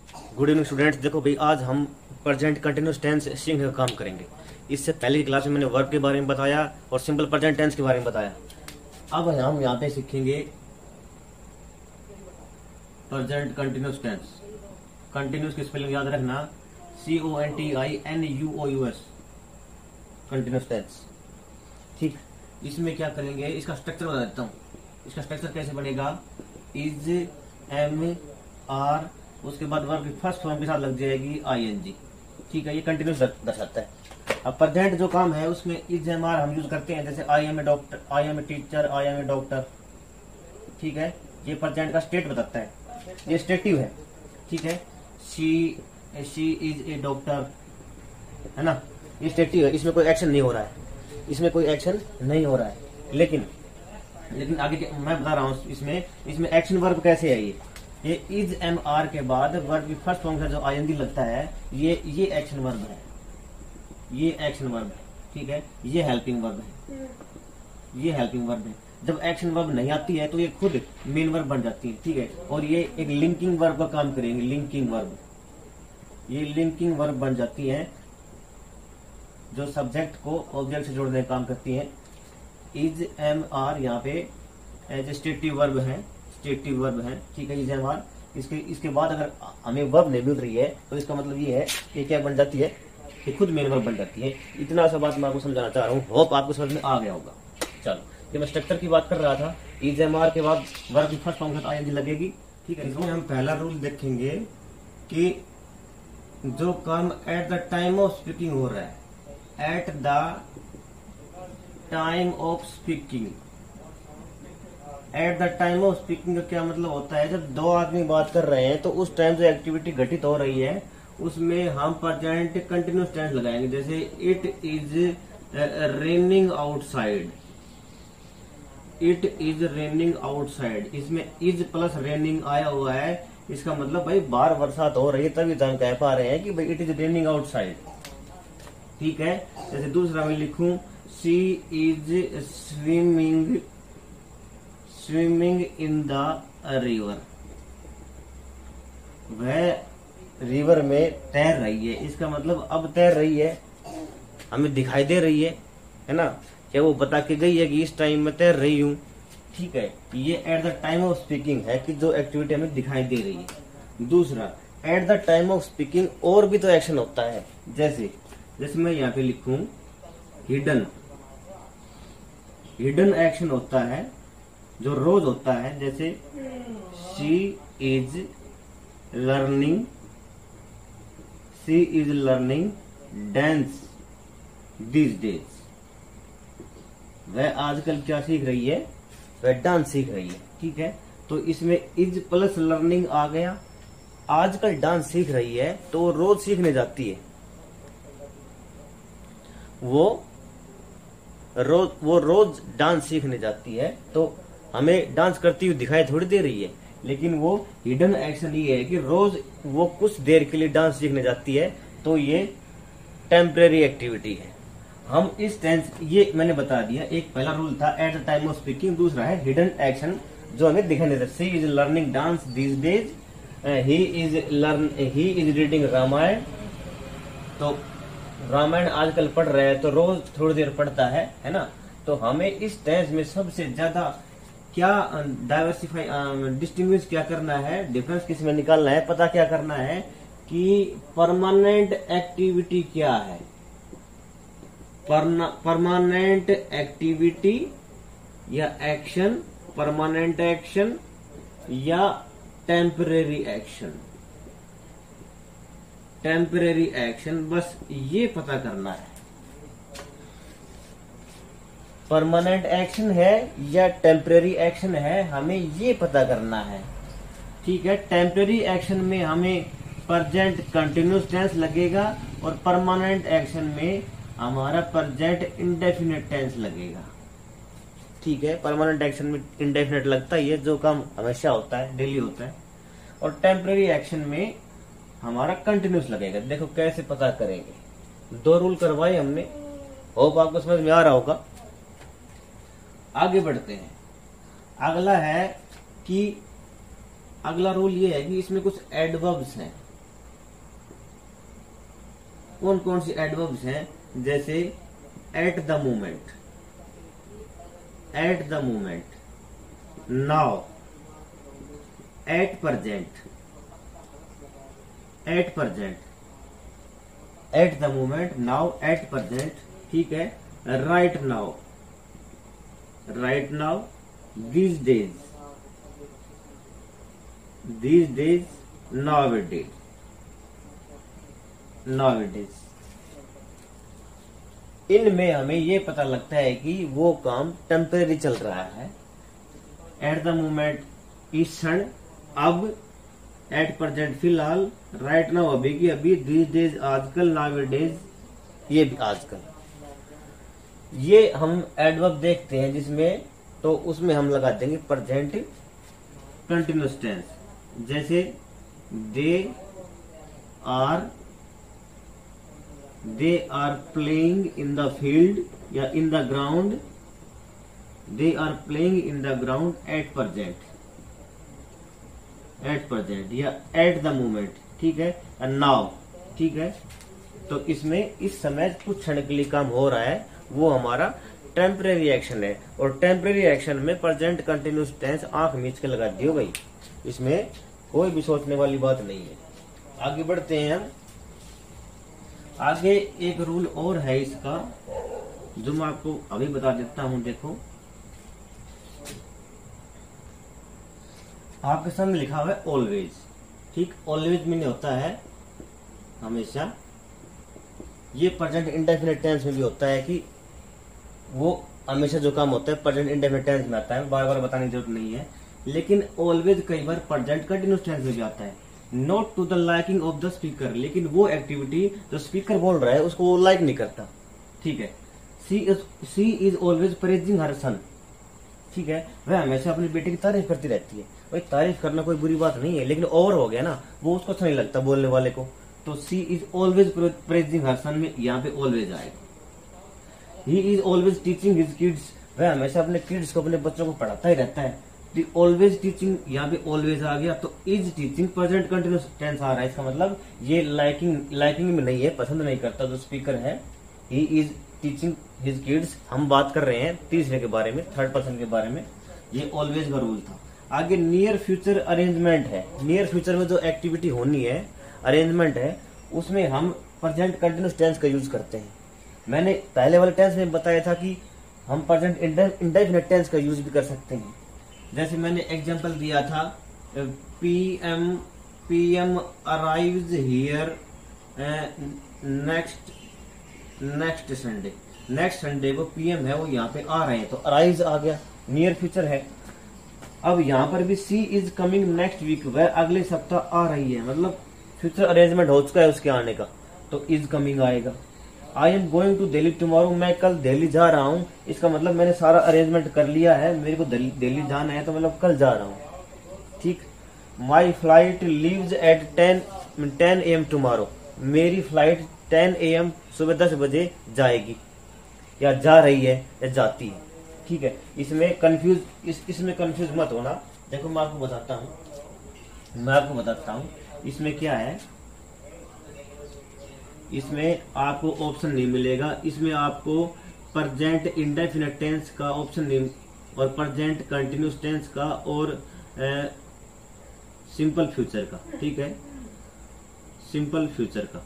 Good evening students. देखो भाई, आज हम प्रेजेंट कंटिन्यूस टेंस सीखने का काम करेंगे। इससे पहले की क्लास में मैंने वर्ब के बारे में बताया और सिंपल प्रेजेंट टेंस के बारे में बताया। अब हम यहाँ पे सीखेंगे प्रेजेंट कंटिन्यूस टेंस। कंटिन्यूस की स्पेलिंग याद रखना, CONTINUOUS, कंटिन्यूस टेंस। ठीक, इसमें क्या करेंगे, इसका स्ट्रक्चर बता देता हूँ। इसका स्ट्रक्चर कैसे बनेगा, इज, एम, आर, उसके बाद वर्ब की फर्स्ट फॉर्म के साथ लग जाएगी ING। ठीक है, ये कंटिन्यूस दर्शाता है। अब प्रेजेंट जो काम है उसमें इज, एम, आर हम यूज करते हैं, जैसे I am a doctor, I am a teacher, I am a doctor. ठीक है, ये प्रेजेंट का स्टेट बताता है, ये स्टेटिव है। ठीक है, शी इज ए डॉक्टर, है ना, ये स्टेटिव है, इसमें कोई एक्शन नहीं हो रहा है, इसमें कोई एक्शन नहीं हो रहा है। लेकिन आगे मैं बता रहा हूँ, इसमें एक्शन वर्ब कैसे है। ये इज, एम, आर के बाद वर्ब की फर्स्ट फॉर्म का जो ING लगता है, ये एक्शन वर्ब है, ये एक्शन वर्ब है। ठीक है, ये हेल्पिंग वर्ब है, ये हेल्पिंग वर्ब है। जब एक्शन वर्ब नहीं आती है तो ये खुद मेन वर्ब बन जाती है। ठीक है, और ये एक लिंकिंग वर्ब का काम करेंगे, लिंकिंग वर्ब। ये लिंकिंग वर्ब बन जाती है जो सब्जेक्ट को ऑब्जेक्ट से जोड़ने का काम करती है। इज, एम, आर यहाँ पे एज स्टेटिव वर्ब है, स्टेटिव वर्ब है। ठीक है, इज, एम, आर। इसके बाद अगर हमें वर्ब नहीं मिल रही है तो इसका मतलब ये है कि क्या बन जाती है, कि खुद मेन वर्ब बन जाती है। इतना सा बात मैं आपको समझाना चाह रहा हूँ, होप आपको समझ में आ गया होगा। चलो, ये मैं स्ट्रक्चर की बात कर रहा था। इज, एम, आर के बाद वर्ब की फर्स्ट फॉर्म के साथ ING लगेगी। ठीक है, इसमें हम पहला रूल देखेंगे कि जो काम eight the time of speaking हो रहा है, eight the time of speaking. Eight the time of speaking का क्या मतलब होता है, जब दो आदमी बात कर रहे हैं तो उस टाइम जो एक्टिविटी घटित हो रही है उसमें हम प्रेजेंट कंटिन्यूस टेंस लगाएंगे। जैसे it is raining outside, it is raining outside, इसमें इज प्लस रेनिंग आया हुआ है। इसका मतलब भाई बाहर बरसात हो रही है, तभी हम कह पा रहे हैं कि भाई इट इज रेनिंग आउटसाइड। ठीक है, जैसे दूसरा मैं लिखूं, she is swimming in the river, वह रिवर में तैर रही है। इसका मतलब अब तैर रही है, हमें दिखाई दे रही है ना, क्या वो बता के गई है कि इस टाइम में तैर रही हूँ। ठीक है, ये eight the time of speaking है कि जो एक्टिविटी हमें दिखाई दे रही है। दूसरा, eight the time of speaking और भी तो एक्शन होता है। जैसे मैं यहाँ पे लिखूं हिडन, हिडन एक्शन होता है जो रोज होता है। जैसे she is learning dance these days, वह आजकल क्या सीख रही है, वह डांस सीख रही है। ठीक है, तो इसमें इज प्लस लर्निंग आ गया। आजकल डांस सीख रही है तो रोज सीखने जाती है, वो रोज डांस सीखने जाती है, तो हमें डांस करती हुई दिखाई थोड़ी दे रही है। लेकिन वो हिडन एक्शन ये है कि रोज वो कुछ देर के लिए डांस सीखने जाती है, तो ये टेम्परेरी एक्टिविटी है। हम इस टेंस, ये मैंने बता दिया, एक पहला रूल था at the time of speaking, दूसरा है हिडन एक्शन जो हमें दिखाई देता है। She is learning dance these days, he is reading Ramayan, तो रामायण आजकल पढ़ रहा है तो रोज थोड़ी देर पढ़ता है ना। तो हमें इस टेंस में सबसे ज्यादा क्या डाइवर्सिफाई डिस्टिंग्विश क्या करना है, डिफरेंस किसमें निकालना है, पता क्या करना है कि परमानेंट एक्टिविटी क्या है, परमानेंट एक्टिविटी या एक्शन, परमानेंट एक्शन या टेम्परेरी एक्शन। टेम्परेरी एक्शन, बस ये पता करना है परमानेंट एक्शन है या टेम्परेरी एक्शन है, हमें ये पता करना है। ठीक है, टेम्परेरी एक्शन में हमें प्रेजेंट कंटिन्यूस टेंस लगेगा और परमानेंट एक्शन में हमारा प्रेजेंट इंडेफिनिट टेंस लगेगा। ठीक है, परमानेंट एक्शन में इंडेफिनिट लगता है, ये जो काम हमेशा होता है, डेली होता है, और टेम्परेरी एक्शन में हमारा कंटिन्यूस लगेगा। देखो कैसे पता करेंगे, दो रूल करवाए हमने, होप आपको समझ में आ रहा होगा। आगे बढ़ते हैं। अगला है कि अगला रूल ये है कि इसमें कुछ एडवर्ब्स हैं। कौन कौन सी एडवर्ब्स हैं, जैसे eight the moment, eight the moment, now, eight present, at present, eight the moment, now, at present, ठीक है। Right now, right now, these days, these days, nowadays, nowadays। इनमें हमें ये पता लगता है कि वो काम टेम्परेरी चल रहा है। एट द मोमेंट इस क्षण, अब, एट प्रेजेंट फिलहाल, राइट नाउ अभी की अभी, these days आजकल, nowadays ये भी आजकल। ये हम एडवर्ब देखते हैं जिसमें, तो उसमें हम लगा देंगे प्रेजेंट कंटिन्यूअस टेंस, जैसे they are playing in the field या in the ground, they are playing in the ground at present, at present या एट द मोमेंट, ठीक है। नाउ, ठीक है। तो इसमें इस समय कुछ क्षण के लिए काम हो रहा है, वो हमारा टेम्परेरी एक्शन है। और टेम्परेरी एक्शन में प्रेजेंट कंटिन्यूअस टेंस आंख मीच के लगा दियो भाई, इसमें कोई भी सोचने वाली बात नहीं है। आगे बढ़ते हैं हम। आगे एक रूल और है इसका, जो मैं आपको अभी बता देता हूं। देखो, आपके सामने लिखा हुआ है ऑलवेज, ठीक। ऑलवेज मीन होता है हमेशा। ये प्रेजेंट इंडेफिनिट टेंस में भी होता है कि वो हमेशा जो काम होता है प्रेजेंट इंडेफिनिट टेंस में आता है, बार बार बताने की जरूरत नहीं है। लेकिन ऑलवेज कई बार प्रेजेंट कंटिन्यूअस टेंस में भी आता है। Not to the liking of the speaker, लेकिन वो एक्टिविटी जो स्पीकर बोल रहा है उसको वो लाइक नहीं करता, ठीक है। सी इज ऑलवेज प्रेजिंग हर सन, ठीक है। वह हमेशा अपनी बेटे की तारीफ करती रहती है। भाई तारीफ करना कोई बुरी बात नहीं है, लेकिन ओवर हो गया ना, वो उसको अच्छा नहीं लगता बोलने वाले को। तो सी इज ऑलवेज प्रेजिंग हर सन में यहाँ पे ऑलवेज आएगा। He is always teaching his kids, वह हमेशा अपने किड्स को, अपने बच्चों को पढ़ाता ही रहता है। ऑलवेज टीचिंग, यहाँ पे ऑलवेज आ गया। तो is teaching present continuous tense आ रहा है। इसका मतलब ये लाइकिंग में नहीं है, पसंद नहीं करता जो स्पीकर है। He is teaching his kids, हम बात कर रहे हैं तीसरे के बारे में, थर्ड पर्सन के बारे में। ये ऑलवेज का रूल था। आगे नियर फ्यूचर अरेंजमेंट है। नियर फ्यूचर में जो एक्टिविटी होनी है, अरेंजमेंट है, उसमें हम प्रेजेंट कंटिन्यूअस टेंस का यूज करते हैं। मैंने पहले वाले टेंस में बताया था कि हम प्रेजेंट इंडेफिनिट टेंस का यूज भी कर सकते हैं। जैसे मैंने एग्जांपल दिया था, PM arrives here next Sunday. Next Sunday को पीएम है वो यहाँ पे आ रहे हैं, तो अराइव्स आ गया, नियर फ्यूचर है। अब यहाँ पर भी सी इज कमिंग नेक्स्ट वीक, वह अगले सप्ताह आ रही है, मतलब फ्यूचर अरेंजमेंट हो चुका है उसके आने का, तो इज कमिंग आएगा। I am going to Delhi tomorrow, मैं कल दिल्ली जा रहा हूँ, इसका मतलब मैंने सारा अरेंजमेंट कर लिया है, मेरे को दिल्ली जाना है, तो मतलब कल जा रहा हूँ, ठीक। My flight leaves eight 10 AM tomorrow, मेरी फ्लाइट 10 AM सुबह 10 बजे जाएगी, या जा रही है या जाती है, ठीक है। इसमें कंफ्यूज मत होना। देखो मैं आपको बताता हूँ इसमें क्या है। इसमें आपको ऑप्शन नहीं मिलेगा, इसमें आपको प्रेजेंट इंडेफिनिट टेंस का ऑप्शन नहीं, और प्रेजेंट कंटिन्यूअस टेंस का, और सिंपल फ्यूचर का, ठीक है, सिंपल फ्यूचर का।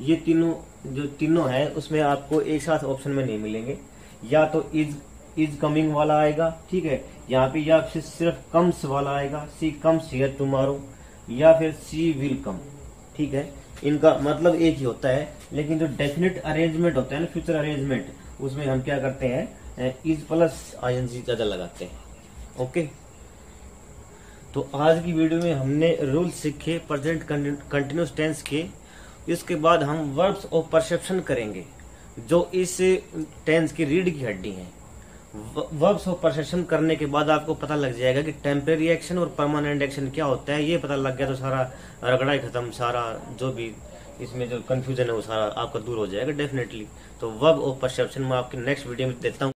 ये तीनों है, उसमें आपको एक साथ ऑप्शन में नहीं मिलेंगे। या तो इज कमिंग वाला आएगा, ठीक है, यहाँ पे या फिर सिर्फ कम्स वाला आएगा, सी कम्स हियर टुमारो, या फिर सी विल कम, ठीक है। इनका मतलब एक ही होता है, लेकिन जो डेफिनेट अरेंजमेंट होता है ना, फ्यूचर अरेंजमेंट, उसमें हम क्या करते हैं, इज प्लस आईएनजी ज्यादा लगाते हैं। ओके, तो आज की वीडियो में हमने रूल सीखे प्रेजेंट कंटिन्यूअस टेंस के। इसके बाद हम वर्ब्स ऑफ परसेप्शन करेंगे, जो इस टेंस की रीढ़ की हड्डी है। वर्ब्स ऑफ परसेप्शन करने के बाद आपको पता लग जाएगा कि टेम्परेरी एक्शन और परमानेंट एक्शन क्या होता है। ये पता लग गया तो सारा रगड़ा ही खत्म, सारा जो भी इसमें जो कंफ्यूजन है वो सारा आपका दूर हो जाएगा डेफिनेटली। तो वर्ब ऑफ परसेप्शन मैं आपके नेक्स्ट वीडियो में देता हूँ।